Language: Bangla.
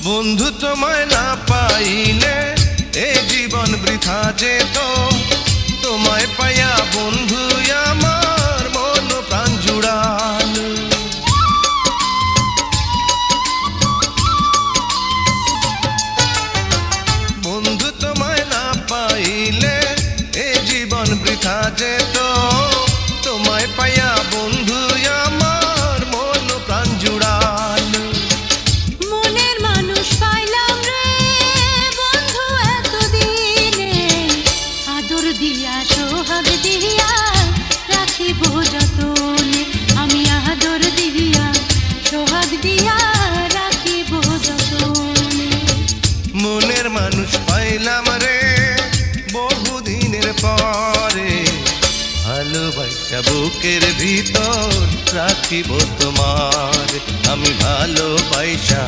বন্ধু তোমায় না পাইলে এ জীবন বৃথা যেত, তোমায় পাইয়া বন্ধু আমার মন প্রাণ জুড়াল। বন্ধু তোমায় না পাইলে এ জীবন বৃথা যেত, তোমায় পাইয়া বন্ধু আমার মন প্রাণ জুড়াল। মনের মানুষ পাইলাম রে বন্ধু এতদিনে, আদর দিয়া সোহাগ দিয়া রাখিব যতনে, আমি আদর দিয়া সোহাগ দিয়া রাখিব যতনে। মনের মানুষ পাইলাম রে বহুদিনের পরে, ভালোবাসা বুকের ভিতর রাখিব তোমার, আমি ভালোবাসা